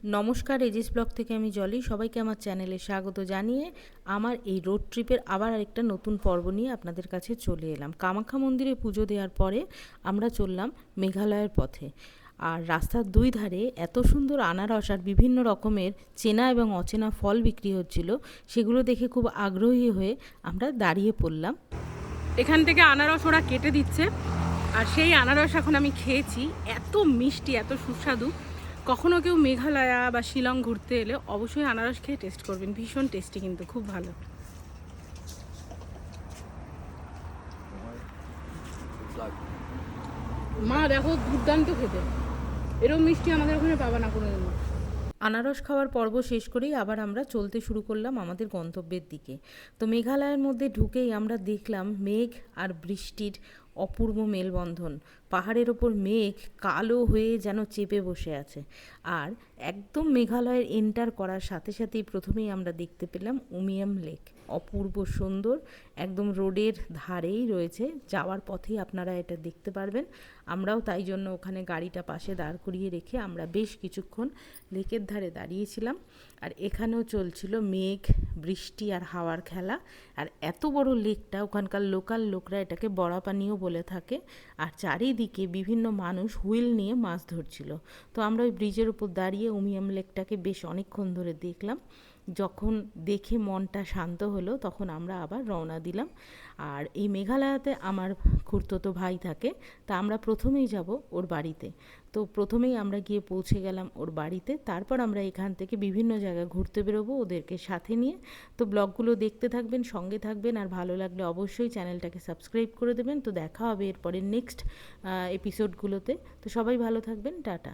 নমস্কার, aegis blog থেকে আমি জলি। সবাইকে আমার চ্যানেলে স্বাগত জানিয়ে আমার এই রোড ট্রিপের আবার আরেকটা নতুন পর্ব নিয়ে আপনাদের কাছে চলে এলাম। কামাখ্যা মন্দিরে পুজো দেওয়ার পরে আমরা চললাম মেঘালয়ের পথে। আর রাস্তার দুই ধারে এত সুন্দর আনারস আর বিভিন্ন রকমের চেনা এবং অচেনা ফল বিক্রি হচ্ছিল, সেগুলো দেখে খুব আগ্রহী হয়ে আমরা দাঁড়িয়ে পড়লাম। এখান থেকে আনারস ওরা কেটে দিচ্ছে, আর সেই আনারস এখন আমি খেয়েছি। এত মিষ্টি, এত সুস্বাদু। কখনো কেউ মেঘালয়া বা শিলং ঘুরতে এলে অবশ্যই আনারস খেয়ে টেস্ট করবেন। ভীষণ টেস্টি, কিন্তু খুব ভালো। মা দেখো, দুর্দান্ত খেতে। এরকম মিষ্টি আমাদের ওখানে পাবা না কোনোদিন। আনারস খাওয়ার পর্ব শেষ করেই আবার আমরা চলতে শুরু করলাম আমাদের গন্তব্যের দিকে। তো মেঘালয়ের মধ্যে ঢুকেই আমরা দেখলাম মেঘ আর বৃষ্টির অপূর্ব মেলবন্ধন। পাহাড়ের ওপর মেঘ কালো হয়ে যেন চেপে বসে আছে। আর একদম মেঘালয়ের এন্টার করার সাথে সাথেই প্রথমেই আমরা দেখতে পেলাম উমিয়াম লেক। অপূর্ব সুন্দর, একদম রোডের ধারেই রয়েছে, যাওয়ার পথেই আপনারা এটা দেখতে পারবেন। আমরাও তাই জন্য ওখানে গাড়িটা পাশে দাঁড় করিয়ে রেখে আমরা বেশ কিছুক্ষণ লেকের ধারে দাঁড়িয়েছিলাম। আর এখানেও চলছিল মেঘ, বৃষ্টি আর হাওয়ার খেলা। আর এত বড় লেকটা, ওখানকার লোকাল লোকরা এটাকে বড়াপানিও বলে থাকে। আর চারিদিকে বিভিন্ন মানুষ হুইল নিয়ে মাছ ধরছিল। তো আমরা ওই ব্রিজের উপর দাঁড়িয়ে উমিয়াম লেকটাকে বেশ অনেকক্ষণ ধরে দেখলাম। যখন দেখে মনটা শান্ত হলো, তখন আমরা আবার রওনা দিলাম। আর এই মেঘালয়াতে আমার খুড়তুতো ভাই থাকে, তা আমরা প্রথমেই যাব ওর বাড়িতে। তো প্রথমেই আমরা গিয়ে পৌঁছে গেলাম ওর বাড়িতে। তারপর আমরা এখান থেকে বিভিন্ন জায়গায় ঘুরতে বেরোবো ওদেরকে সাথে নিয়ে। তো ব্লগগুলো দেখতে থাকবেন, সঙ্গে থাকবেন, আর ভালো লাগলে অবশ্যই চ্যানেলটাকে সাবস্ক্রাইব করে দেবেন। তো দেখা হবে এরপরে নেক্সট এপিসোডগুলোতে। তো সবাই ভালো থাকবেন, টাটা।